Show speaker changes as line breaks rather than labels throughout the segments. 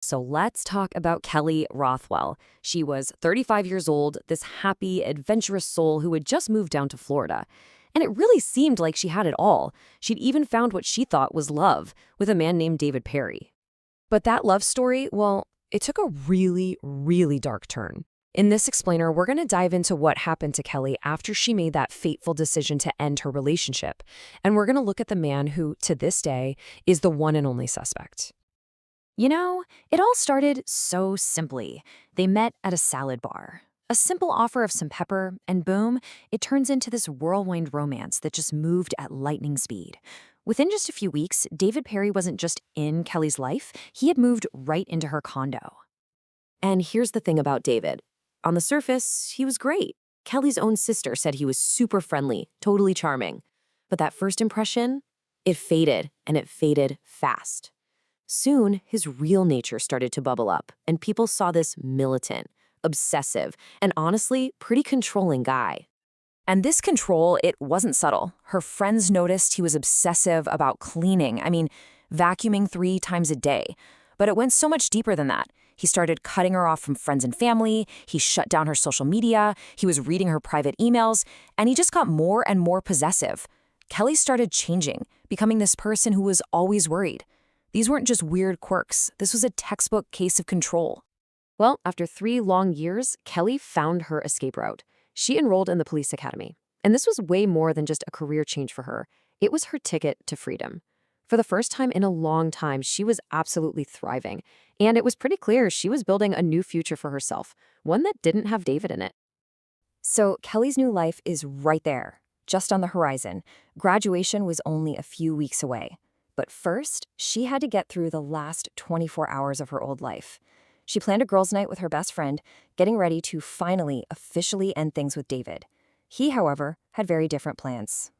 So let's talk about Kelly Rothwell. She was 35 years old, this happy, adventurous soul who had just moved down to Florida. And it really seemed like she had it all. She'd even found what she thought was love with a man named David Perry. But that love story, well, it took a really, really dark turn. In this explainer, we're going to dive into what happened to Kelly after she made that fateful decision to end her relationship. And we're going to look at the man who, to this day, is the one and only suspect.
It all started so simply. They met at a salad bar. A simple offer of some pepper, and boom, it turns into this whirlwind romance that just moved at lightning speed. Within just a few weeks, David Perry wasn't just in Kelly's life, he had moved right into her condo.
And here's the thing about David. On the surface, he was great. Kelly's own sister said he was super friendly, totally charming. But that first impression, it faded, and it faded fast. Soon, his real nature started to bubble up, and people saw this militant, obsessive, and honestly, pretty controlling guy. And this control, it wasn't subtle. Her friends noticed he was obsessive about cleaning. Vacuuming 3 times a day. But it went so much deeper than that. He started cutting her off from friends and family, he shut down her social media, he was reading her private emails, and he just got more and more possessive. Kelly started changing, becoming this person who was always worried. These weren't just weird quirks. This was a textbook case of control. Well, after 3 long years, Kelly found her escape route. She enrolled in the police academy. And this was way more than just a career change for her. It was her ticket to freedom. For the first time in a long time, she was absolutely thriving. And it was pretty clear she was building a new future for herself, one that didn't have David in it. So Kelly's new life is right there, just on the horizon. Graduation was only a few weeks away. But first, she had to get through the last 24 hours of her old life. She planned a girls' night with her best friend, getting ready to finally officially end things with David. He, however, had very different plans.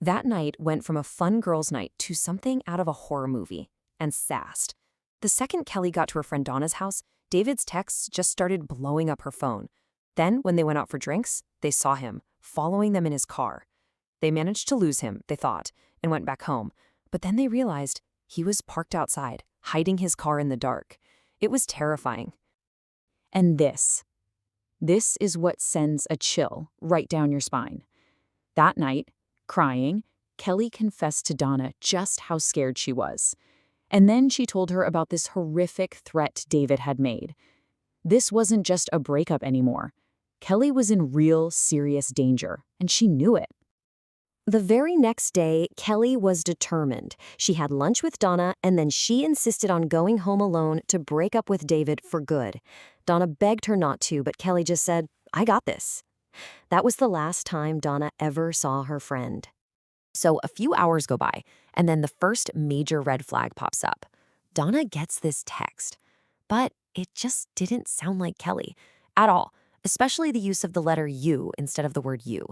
That night went from a fun girls' night to something out of a horror movie, and fast. The second Kelly got to her friend Donna's house, David's texts just started blowing up her phone. Then, when they went out for drinks, they saw him, following them in his car. They managed to lose him, they thought, and went back home. But then they realized he was parked outside, hiding his car in the dark. It was terrifying.
And this is what sends a chill right down your spine. That night, crying, Kelly confessed to Donna just how scared she was. And then she told her about this horrific threat David had made. This wasn't just a breakup anymore. Kelly was in real, serious danger, and she knew it.
The very next day, Kelly was determined. She had lunch with Donna, and then she insisted on going home alone to break up with David for good. Donna begged her not to, but Kelly just said, "I got this." That was the last time Donna ever saw her friend. So a few hours go by, and then the first major red flag pops up. Donna gets this text, but it just didn't sound like Kelly at all, especially the use of the letter U instead of the word you.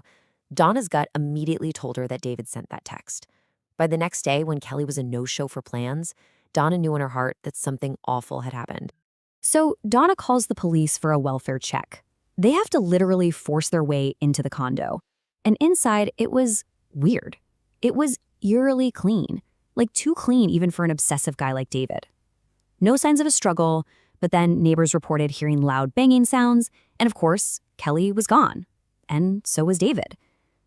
Donna's gut immediately told her that David sent that text. By the next day, when Kelly was a no-show for plans, Donna knew in her heart that something awful had happened. So Donna calls the police for a welfare check. They have to literally force their way into the condo. And inside, it was weird. It was eerily clean, like too clean even for an obsessive guy like David. No signs of a struggle, but then neighbors reported hearing loud banging sounds, and of course, Kelly was gone. And so was David.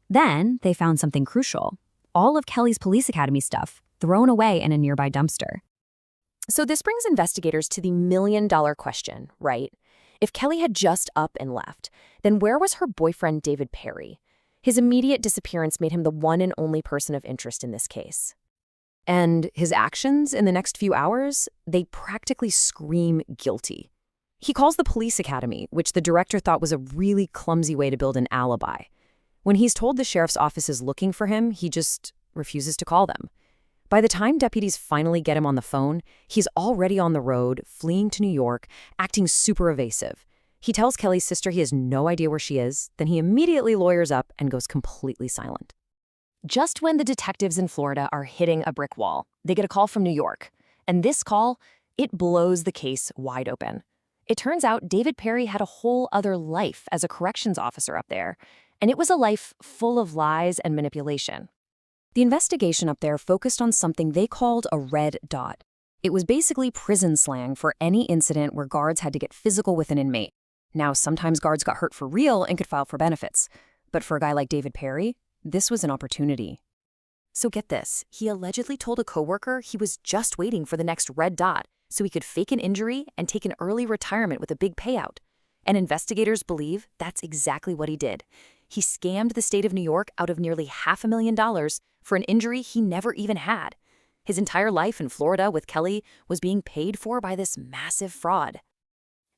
Then they found something crucial. All of Kelly's police academy stuff thrown away in a nearby dumpster. So this brings investigators to the million-dollar question, right? If Kelly had just up and left, then where was her boyfriend David Perry? His immediate disappearance made him the one and only person of interest in this case. And his actions in the next few hours, they practically scream guilty. He calls the police academy, which the director thought was a really clumsy way to build an alibi. When he's told the sheriff's office is looking for him, he just refuses to call them. By the time deputies finally get him on the phone, he's already on the road, fleeing to New York, acting super evasive. He tells Kelly's sister he has no idea where she is, then he immediately lawyers up and goes completely silent. Just when the detectives in Florida are hitting a brick wall, they get a call from New York. And this call, it blows the case wide open. It turns out David Perry had a whole other life as a corrections officer up there, and it was a life full of lies and manipulation. The investigation up there focused on something they called a red dot.
It was basically prison slang for any incident where guards had to get physical with an inmate. Now, sometimes guards got hurt for real and could file for benefits. But for a guy like David Perry, this was an opportunity. So get this, he allegedly told a coworker he was just waiting for the next red dot so he could fake an injury and take an early retirement with a big payout. And investigators believe that's exactly what he did. He scammed the state of New York out of nearly $500,000 for an injury he never even had. His entire life in Florida with Kelly was being paid for by this massive fraud.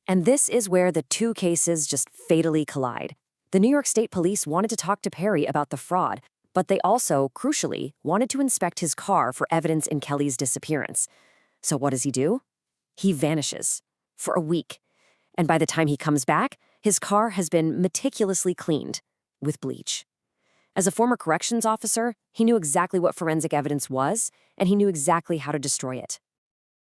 And this is where the two cases just fatally collide. The New York State Police wanted to talk to Perry about the fraud, but they also, crucially, wanted to inspect his car for evidence in Kelly's disappearance. So what does he do? He vanishes for a week. And by the time he comes back, his car has been meticulously cleaned with bleach. As a former corrections officer, he knew exactly what forensic evidence was, and he knew exactly how to destroy it.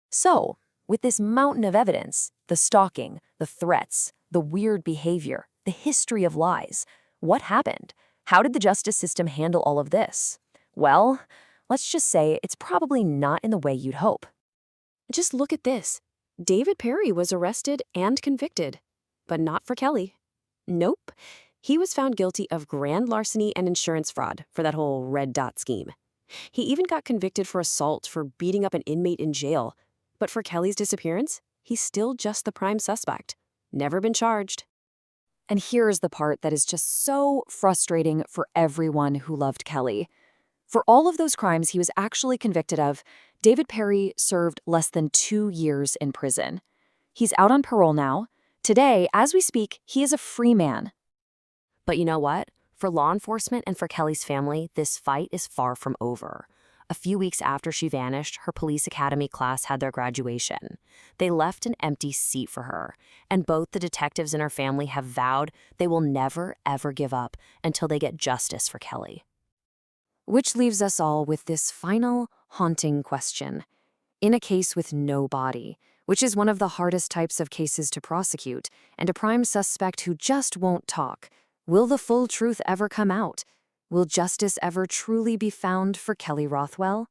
So, with this mountain of evidence, the stalking, the threats, the weird behavior, the history of lies, what happened? How did the justice system handle all of this? Well, let's just say it's probably not in the way you'd hope.
Just look at this. David Perry was arrested and convicted, but not for Kelly. Nope. He was found guilty of grand larceny and insurance fraud for that whole red dot scheme. He even got convicted for assault for beating up an inmate in jail. But for Kelly's disappearance, he's still just the prime suspect. Never been charged.
And here's the part that is just so frustrating for everyone who loved Kelly. For all of those crimes he was actually convicted of, David Perry served less than 2 years in prison. He's out on parole now. Today, as we speak, he is a free man. But you know what? For law enforcement and for Kelly's family, this fight is far from over. A few weeks after she vanished, her police academy class had their graduation. They left an empty seat for her, and both the detectives and her family have vowed they will never, ever give up until they get justice for Kelly. Which leaves us all with this final, haunting question. In a case with no body, which is one of the hardest types of cases to prosecute, and a prime suspect who just won't talk, will the full truth ever come out? Will justice ever truly be found for Kelly Rothwell?